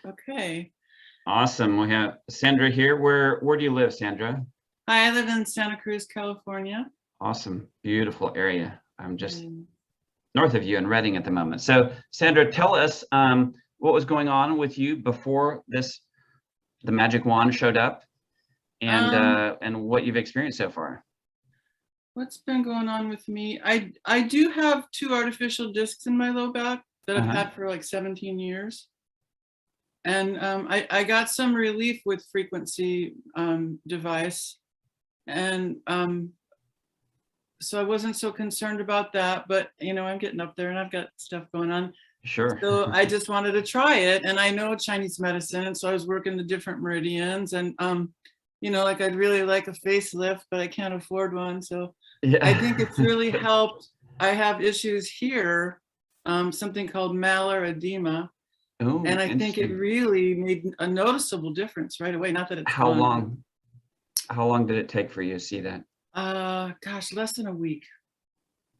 Okay. Awesome. We have Sandra here. Where do you live, Sandra? Hi, I live in Santa Cruz, California. Awesome. Beautiful area. I'm just Mm. north of you in Redding at the moment. So Sandra, tell us what was going on with you before the magic wand showed up, and what you've experienced so far. What's been going on with me? I do have 2 artificial discs in my low back that I've had for like 17 years. And I got some relief with frequency device. And so I wasn't so concerned about that, but I'm getting up there and I've got stuff going on. Sure. So I just wanted to try it, and I know Chinese medicine, and so I was working the different meridians, and like I'd really like a facelift, but I can't afford one. So Yeah. I think it's really helped. I have issues here, something called malar edema, Oh, and I think it really made a noticeable difference right away. Not that it's how long did it take for you to see that? Gosh, less than a week.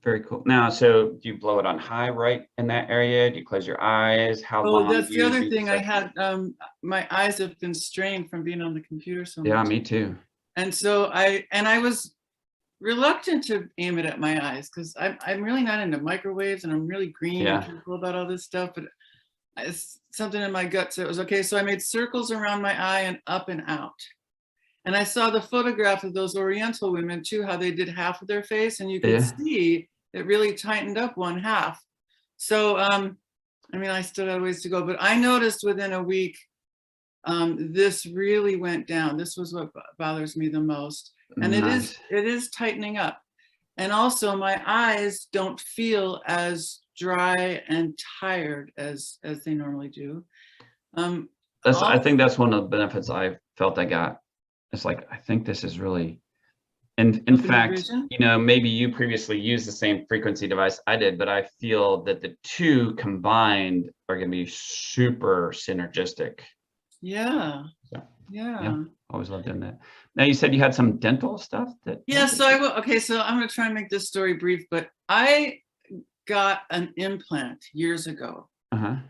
Very cool. Now, so do you blow it on high right in that area? Do you close your eyes? How long? That's the other thing. I that? had my eyes have been strained from being on the computer so much. Yeah, me too. And so I was reluctant to aim it at my eyes because I'm really not into microwaves, and I'm really green and careful about all this stuff. But it's something in my gut said it was okay. So I made circles around my eye and up and out. And I saw the photograph of those Oriental women too, how they did half of their face, and you could see it really tightened up one half. So, I still got a ways to go, but I noticed within a week, this really went down. This was what bothers me the most. And Nice. it is tightening up. And also my eyes don't feel as dry and tired as they normally do. I think that's one of the benefits I felt I got. It's like, I think this is really, in fact, maybe you previously used the same frequency device I did, but I feel that the two combined are going to be super synergistic. Yeah. So, yeah. Always loved doing that. Now, you said you had some dental stuff that. Yeah. So I will. Okay. So I'm going to try and make this story brief, but I got an implant years ago.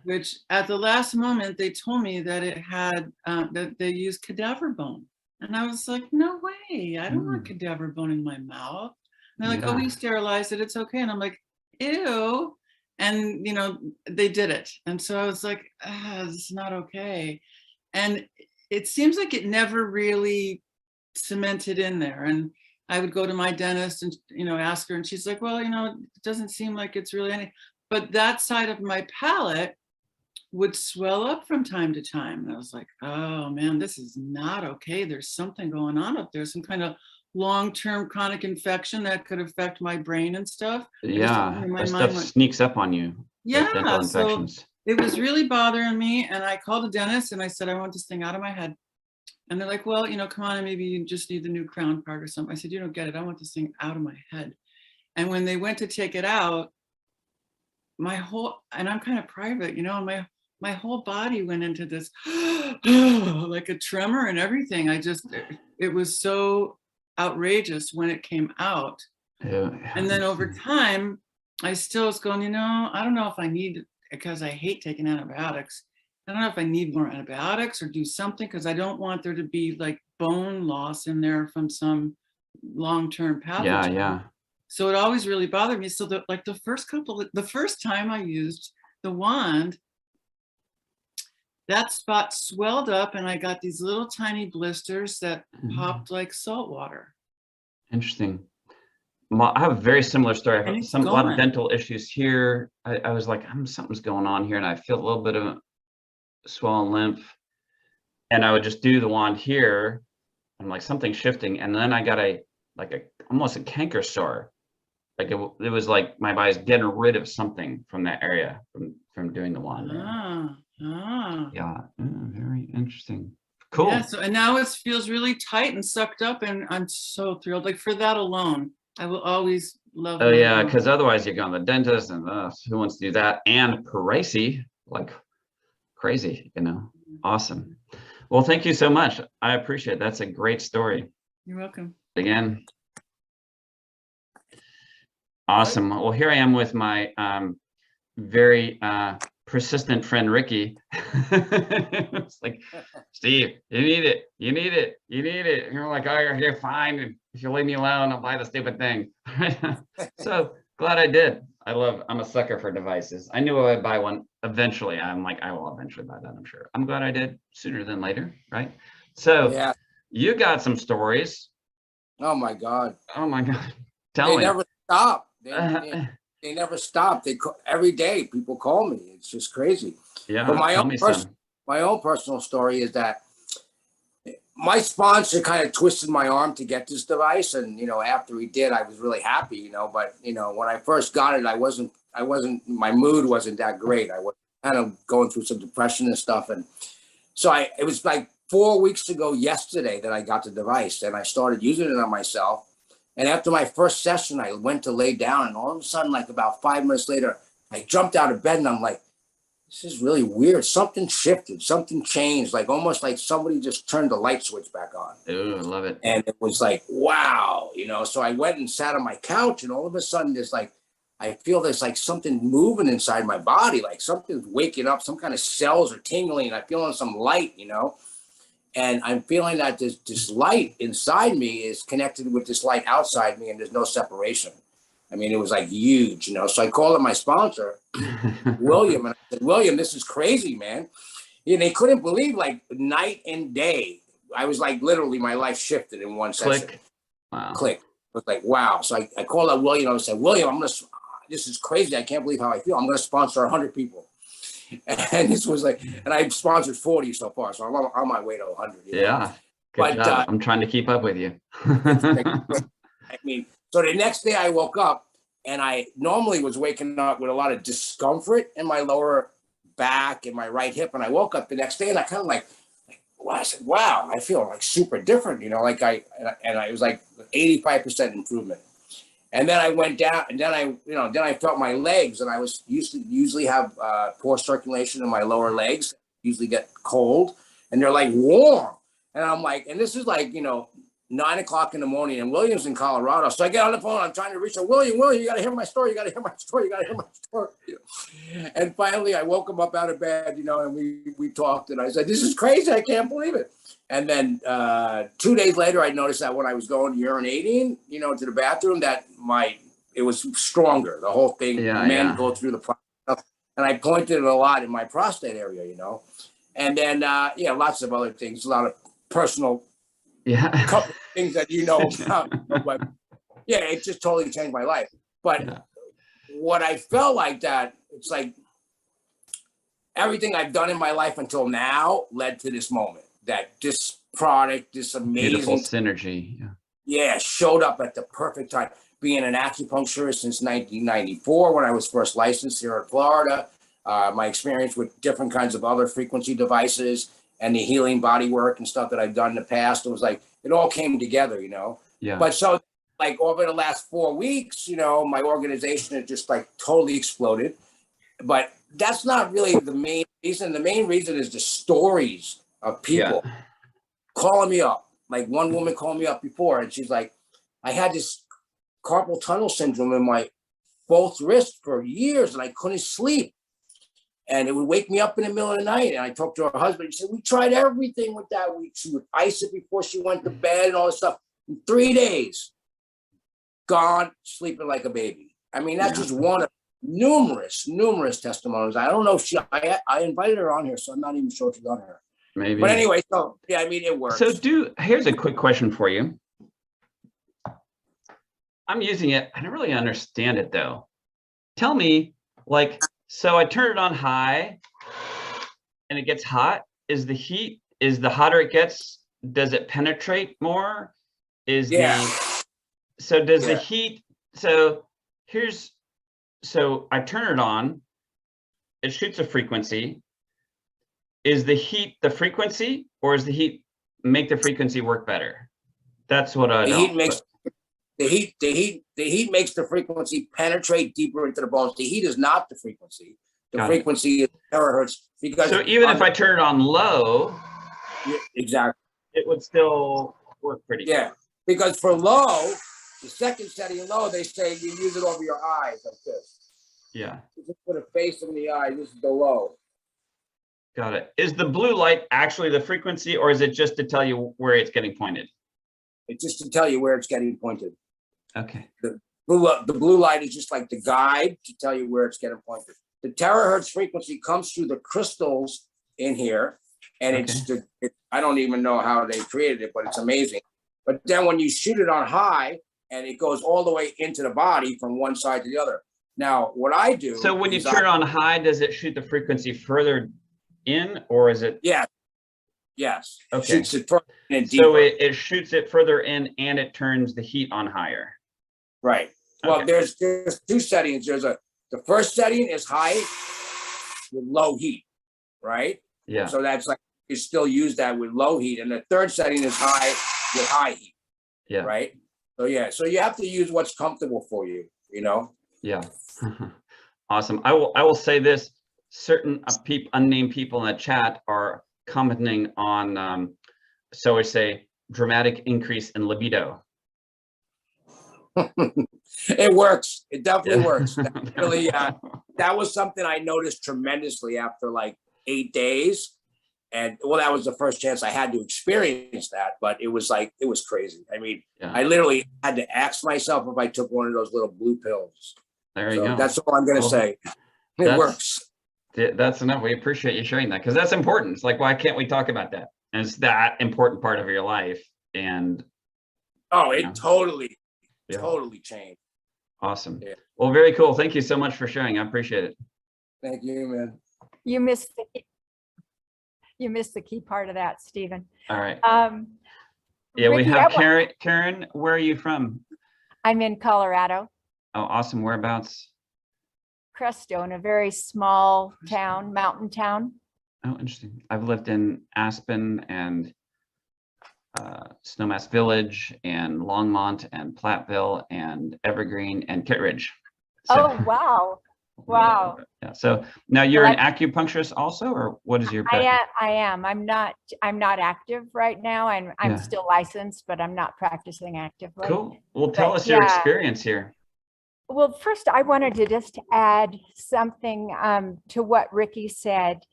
Which at the last moment they told me that it had that they used cadaver bone, and I was like, no way, I don't want cadaver bone in my mouth. And they're like, oh, we sterilized it, it's okay. And I'm like, ew. And they did it, and so I was like, this is not okay. And it seems like it never really cemented in there. And I would go to my dentist and ask her, and she's like, well, it doesn't seem like it's really any. But that side of my palate would swell up from time to time. And I was like, oh man, this is not okay. There's something going on up there, some kind of long-term chronic infection that could affect my brain and stuff. Yeah, that stuff sneaks up on you. Yeah, dental infections. So it was really bothering me. And I called a dentist and I said, I want this thing out of my head. And they're like, well, come on, maybe you just need the new crown part or something. I said, you don't get it. I want this thing out of my head. And when they went to take it out, and I'm kind of private, my whole body went into this like a tremor and everything. It was so outrageous when it came out. And then over time, I still was going, I don't know if I need, because I hate taking antibiotics. I don't know if I need more antibiotics or do something, because I don't want there to be like bone loss in there from some long-term pathogen. Yeah. So it always really bothered me. So the first time I used the wand, that spot swelled up and I got these little tiny blisters that popped like salt water. Interesting. I have a very similar story. I have a lot of dental issues here. I was like, something's going on here, and I feel a little bit of swollen lymph. And I would just do the wand here. I'm like, something's shifting. And then I got almost a canker sore. Like it was like my body's getting rid of something from that area from doing the wand. Yeah, very interesting. Cool. Yeah. So and now it feels really tight and sucked up, and I'm so thrilled. Like for that alone, I will always love. Oh yeah, because otherwise you go to the dentist, and who wants to do that? And pricey, like crazy, Awesome. Well, thank you so much. I appreciate it. That's a great story. You're welcome. Again. Awesome. Well, here I am with my very persistent friend Ricky. It's like, Steve, you need it, you need it, you need it. And you're like, oh, you're fine. If you leave me alone, I'll buy the stupid thing. So glad I did. I'm a sucker for devices. I knew I would buy one eventually. I'm like, I will eventually buy that, I'm sure. I'm glad I did sooner than later, right? So Yeah. you got some stories. Oh my God. Oh my God. Tell They me. never stop. They never stop. Every day people call me. It's just crazy. Yeah. But Tell me some. my own personal story is that my sponsor kind of twisted my arm to get this device. And, after he did, I was really happy, but, when I first got it, my mood wasn't that great. I was kind of going through some depression and stuff. And so it was like 4 weeks ago yesterday that I got the device, and I started using it on myself. And after my first session, I went to lay down, and all of a sudden, like about 5 minutes later, I jumped out of bed and I'm like, this is really weird. Something shifted, something changed, like almost like somebody just turned the light switch back on. Ooh, I love it. And it was like, wow, so I went and sat on my couch, and all of a sudden I feel there's like something moving inside my body, like something's waking up, some kind of cells are tingling, and I'm feeling some light, and I'm feeling that this light inside me is connected with this light outside me, and there's no separation. I mean, it was like huge, So I called up my sponsor, William, and I said, William, this is crazy, man. And they couldn't believe, like, night and day. I was like, literally, my life shifted in one session. Click. Wow. Click. It was like, wow. So I called up William. I said, William, this is crazy. I can't believe how I feel. I'm going to sponsor 100 people. And this was like, and I've sponsored 40 so far. So I'm on my way to 100. Yeah. Good job. I'm trying to keep up with you. I mean, so the next day I woke up, and I normally was waking up with a lot of discomfort in my lower back and my right hip. And I woke up the next day, and I kind of I said, wow, I feel like super different, and I was like 85% improvement. And then I went down, and then I felt my legs, and I was usually have poor circulation in my lower legs, usually get cold, and they're like warm. And I'm like, and this is like, 9 o'clock in the morning, and William's in Colorado. So I get on the phone, I'm trying to reach him. William, you got to hear my story. You got to hear my story. You got to hear my story. And finally I woke him up out of bed, and we talked, and I said, this is crazy. I can't believe it. And then 2 days later, I noticed that when I was going urinating, to the bathroom, that it was stronger. The whole thing, go through the process. And I pointed it a lot in my prostate area, and then, lots of other things, a lot of personal couple of things that about, but it just totally changed my life. But what I felt like that, it's like everything I've done in my life until now led to this moment, that this product, this amazing beautiful synergy, showed up at the perfect time. Being an acupuncturist since 1994, when I was first licensed here in Florida, my experience with different kinds of other frequency devices, and the healing body work and stuff that I've done in the past. It was like, it all came together, Yeah. But so like over the last 4 weeks, my organization has just like totally exploded. But that's not really the main reason. The main reason is the stories of people calling me up. Like one woman called me up before, and she's like, I had this carpal tunnel syndrome in my both wrists for years, and I couldn't sleep. And it would wake me up in the middle of the night. And I talked to her husband. He said, we tried everything with that. She would ice it before she went to bed and all this stuff. In 3 days, gone, sleeping like a baby. I mean, that's just one of numerous testimonies. I don't know if I invited her on here, so I'm not even sure if she's on here. Maybe. But anyway, so I mean, it works. So here's a quick question for you. I'm using it. I don't really understand it though. Tell me, so I turn it on high and it gets hot. The hotter it gets, does it penetrate more? So does the heat, so I turn it on, it shoots a frequency. Is the heat the frequency, or is the heat make the frequency work better? That's what I don't. The heat makes the frequency penetrate deeper into the bones. The heat is not the frequency. The frequency is terahertz. So even if I turn it on low, exactly, it would still work pretty good. Because for low, the second setting low, they say you use it over your eyes like this. Yeah. Just put a face in the eye. This is the low. Got it. Is the blue light actually the frequency, or is it just to tell you where it's getting pointed? It's just to tell you where it's getting pointed. Okay. The blue light is just like the guide to tell you where it's getting pointed. The terahertz frequency comes through the crystals in here, and I don't even know how they created it, but it's amazing. But then when you shoot it on high, and it goes all the way into the body from one side to the other. Now, what I do. So when you turn on high, does it shoot the frequency further in, or is it? Yeah. Yes. Okay. Shoots it further in and deeper. So it shoots it further in, and it turns the heat on higher. Right. Well, there's two settings. The first setting is high with low heat, right? Yeah. So that's like you still use that with low heat, and the third setting is high with high heat. Yeah. Right. So yeah. So you have to use what's comfortable for you. You know. Yeah. Awesome. I will say this: certain unnamed people in the chat are commenting on, so we say, dramatic increase in libido. It works. It definitely works. That really, that was something I noticed tremendously after like 8 days. And well, that was the first chance I had to experience that, but it was crazy. I mean, I literally had to ask myself if I took one of those little blue pills. There you go. That's all I'm going to say. It works. That's enough. We appreciate you sharing that, because that's important. It's like, why can't we talk about that? And it's that important part of your life. And it totally changed. Awesome. Yeah. Well, very cool. Thank you so much for sharing. I appreciate it. Thank you, man. You missed the key part of that, Stephen. All right. Yeah, Ricky, we have Karen. Karen, where are you from? I'm in Colorado. Oh, awesome. Whereabouts? Crestone, a very small town, mountain town. Oh, interesting. I've lived in Aspen and Snowmass Village and Longmont and Platteville and Evergreen and Kittredge. So, oh, wow. Wow. Yeah. So now you're an acupuncturist also, or what is your practice? I am. I'm not active right now. I'm still licensed, but I'm not practicing actively. Cool. Well, tell us your experience here. Well, first I wanted to just add something to what Ricky said.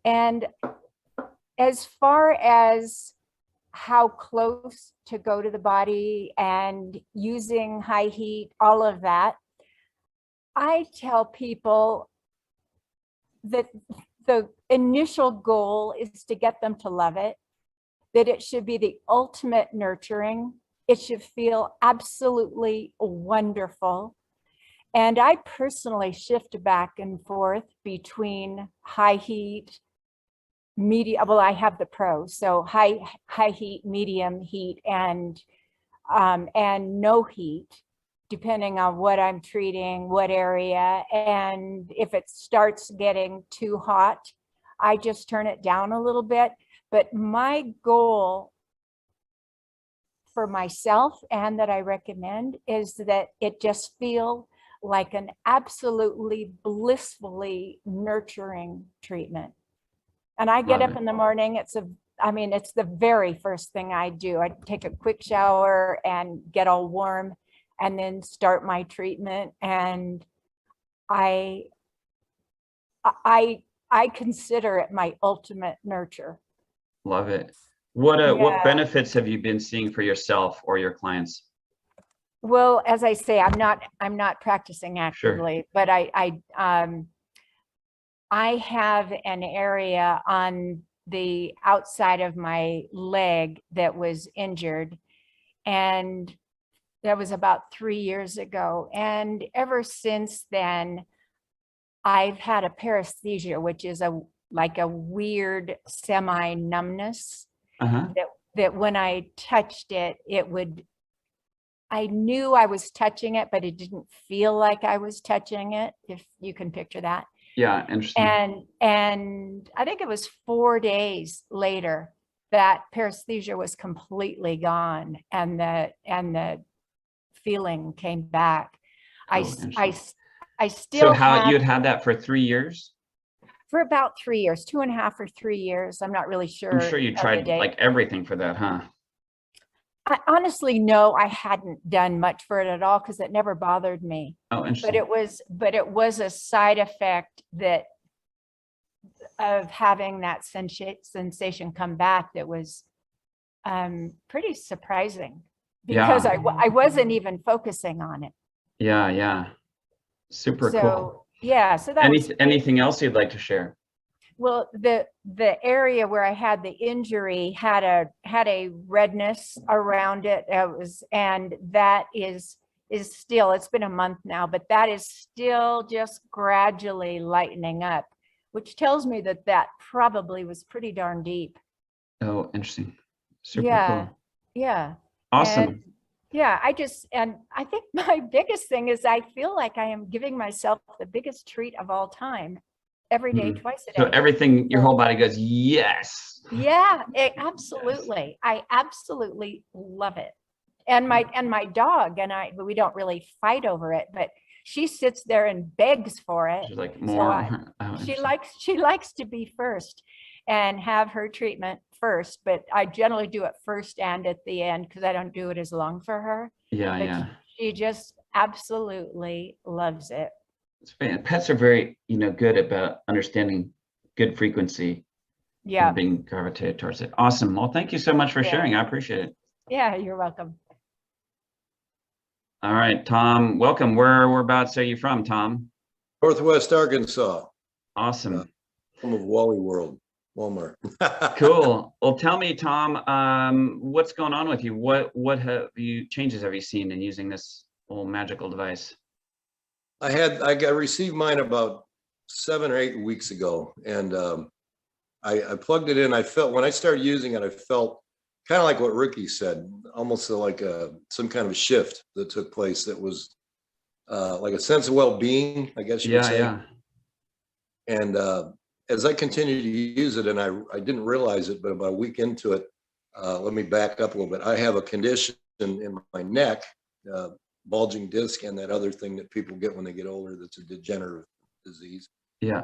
And as far as how close to go to the body and using high heat, all of that, I tell people that the initial goal is to get them to love it, that it should be the ultimate nurturing. It should feel absolutely wonderful. And I personally shift back and forth between high heat, medium. Well, I have the pros, so high heat, medium heat, and no heat, depending on what I'm treating, what area. And if it starts getting too hot, I just turn it down a little bit. But my goal for myself, and that I recommend, is that it just feel like an absolutely blissfully nurturing treatment. And I get up in the morning, it's the very first thing I do. I take a quick shower and get all warm and then start my treatment. And I consider it my ultimate nurture. Love it. What benefits have you been seeing for yourself or your clients? Well, as I say, I'm not practicing actively, but I have an area on the outside of my leg that was injured, and that was about 3 years ago. And ever since then, I've had a paresthesia, which is like a weird semi-numbness that when I touched it, I knew I was touching it, but it didn't feel like I was touching it, if you can picture that. Yeah, interesting. And I think it was 4 days later that paresthesia was completely gone, and the feeling came back. I still you'd had that for 3 years? For about 3 years, 2.5 or 3 years. I'm not really sure. I'm sure you tried like everything for that, huh? honestly, no, I hadn't done much for it at all because it never bothered me. Oh, But interesting. it was a side effect that of having that sensation come back that was pretty surprising because Yeah. I wasn't even focusing on it. Yeah, yeah. Super cool. So yeah, so that was great. Anything else you'd like to share? Well, the area where I had the injury had a redness around it. And that is still, it's been a month now, but that is still just gradually lightening up, which tells me that that probably was pretty darn deep. Oh, interesting. Super Yeah. cool. Yeah. Awesome. And yeah, and I think my biggest thing is I feel like I am giving myself the biggest treat of all time every day, twice a day. So everything, your whole body goes, yes. Yeah, absolutely. I absolutely love it. And my dog and I, we don't really fight over it, but she sits there and begs for it. She's like, So more. she likes to be first and have her treatment first, but I generally do it first and at the end because I don't do it as long for her. Yeah, But yeah. she just absolutely loves it. It's funny. Pets are very, good about understanding good frequency. Yeah. And being gravitated towards it. Awesome. Well, thank you so much for sharing. I appreciate it. Yeah, you're welcome. All right, Tom, welcome. Whereabouts are you from, Tom? Northwest Arkansas. Awesome. Home of Wally World, Walmart. Cool. Well, tell me, Tom, what's going on with you? What changes have you seen in using this little magical device? I received mine about 7 or 8 weeks ago, and I plugged it in. I felt when I started using it, I felt kind of like what Ricky said, almost like some kind of a shift that took place. That was like a sense of well-being, I guess you would say. Yeah. And as I continued to use it, and I didn't realize it, but about a week into it, let me back up a little bit. I have a condition in my neck, bulging disc, and that other thing that people get when they get older that's a degenerative disease. Yeah.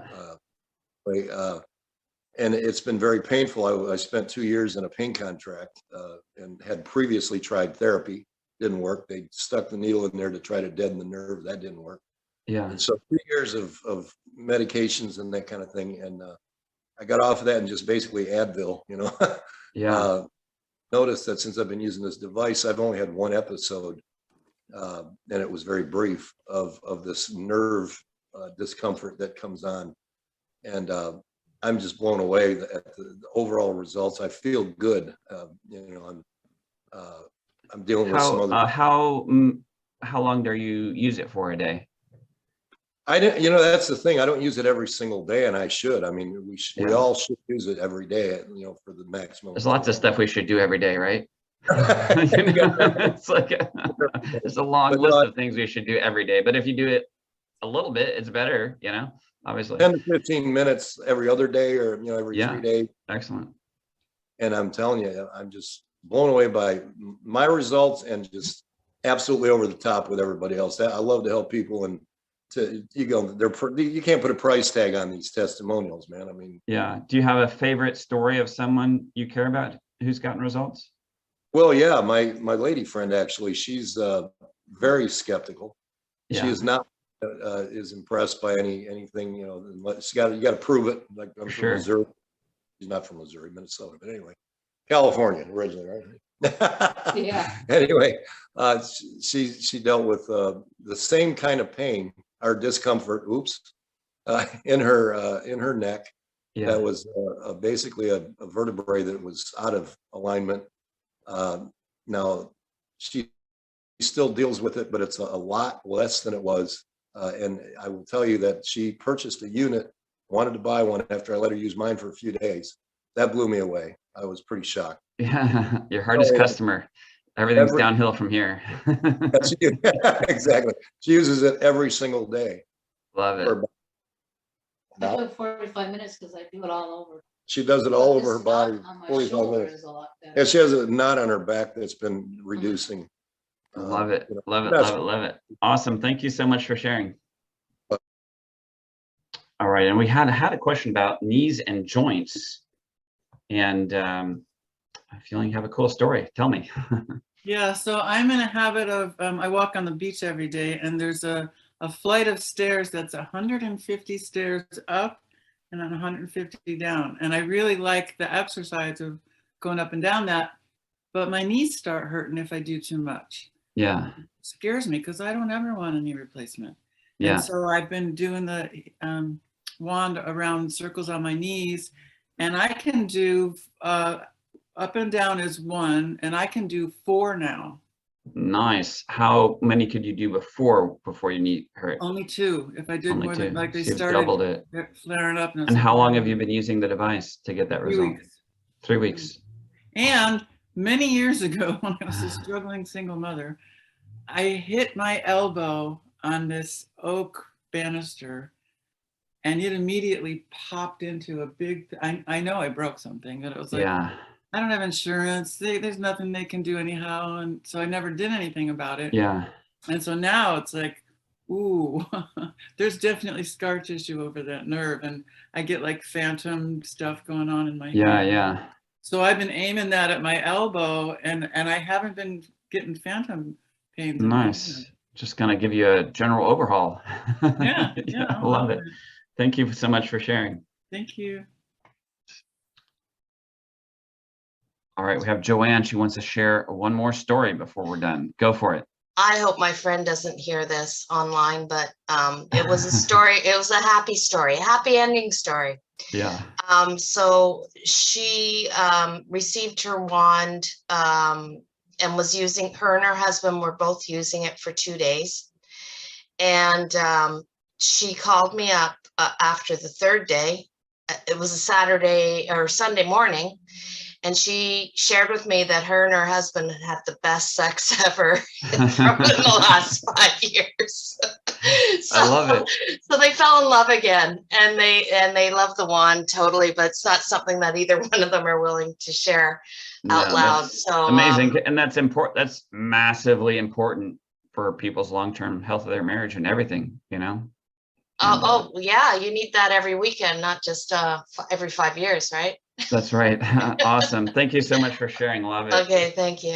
And it's been very painful. I spent 2 years in a pain contract and had previously tried therapy. Didn't work. They stuck the needle in there to try to deaden the nerve. That didn't work. Yeah. And so 3 years of medications and that kind of thing. And I got off of that and just basically Advil, Yeah. Noticed that since I've been using this device, I've only had one episode, and it was very brief, of this nerve discomfort that comes on. And I'm just blown away at the overall results. I feel good. I'm dealing with some other. How long do you use it for a day? I didn't. That's the thing. I don't use it every single day, and I should. I mean, we all should use it every day. For the maximum. There's lots of stuff we should do every day, right? It's like there's a long list of things we should do every day. But if you do it a little bit, it's better. Obviously 10 to 15 minutes every other day, or every 3 days. Excellent. And I'm telling you, I'm just blown away by my results, and just absolutely over the top with everybody else. I love to help people, and you can't put a price tag on these testimonials, man. I mean, yeah. Do you have a favorite story of someone you care about who's gotten results? Well, yeah, my lady friend, actually, she's very skeptical. Yeah. She is not is impressed by anything, you got to prove it. Like, I'm from Missouri. She's not from Missouri, Minnesota, but anyway, California originally, right? Yeah. Anyway, she dealt with the same kind of pain or discomfort. In her neck. Yeah. That was basically a vertebrae that was out of alignment. Now she still deals with it, but it's a lot less than it was. And I will tell you that she purchased a unit, wanted to buy one after I let her use mine for a few days. That blew me away. I was pretty shocked. Yeah, your hardest customer. Everything's downhill from here. Exactly. She uses it every single day. Love it. I do it 45 minutes because I do it all over. She does it all over her body. 45 minutes. And she has a knot on her back that's been reducing. Love it. Love it. Awesome. Thank you so much for sharing. All right. And we had a question about knees and joints. And I'm feeling you have a cool story. Tell me. Yeah, so I'm in a habit of, I walk on the beach every day, and there's a flight of stairs that's 150 stairs up and then 150 down. And I really like the exercise of going up and down that, but my knees start hurting if I do too much. Yeah. It scares me because I don't ever want a knee replacement. Yeah. And so I've been doing the wand around circles on my knees, and I can do up and down is 1, and I can do 4 now. Nice. How many could you do before your knee hurt? Only 2. If I did Only more 2. than, like, they So you've started doubled it. flaring up. And how long have you been using the device to get that 3 result? weeks. 3 weeks. And many years ago, when I was a struggling single mother, I hit my elbow on this oak banister, and it immediately popped into a big, I know I broke something, but it was like, Yeah. I don't have insurance. There's nothing they can do anyhow. And so I never did anything about it. Yeah. And so now it's like, ooh, there's definitely scar tissue over that nerve. And I get like phantom stuff going on in my hand. Yeah. So I've been aiming that at my elbow, and I haven't been getting phantom pains. Nice. Just gonna give you a general overhaul. Yeah. I love it. Thank you so much for sharing. Thank you. All right, we have Joanne. She wants to share one more story before we're done. Go for it. I hope my friend doesn't hear this online, but it was a story. It was a happy story, a happy ending story. Yeah. So she received her wand and was using, her and her husband were both using it for 2 days. And she called me up after the 3rd day. It was a Saturday or Sunday morning. And she shared with me that her and her husband had the best sex ever from the last 5 years. So, I love it. So they fell in love again, and they love the wand totally, but it's not something that either one of them are willing to share out loud. So amazing, and that's important. That's massively important for people's long-term health of their marriage and everything. You know. Oh yeah, you need that every weekend, not just every 5 years, right? That's right. Awesome. Thank you so much for sharing. Love it. Okay, thank you.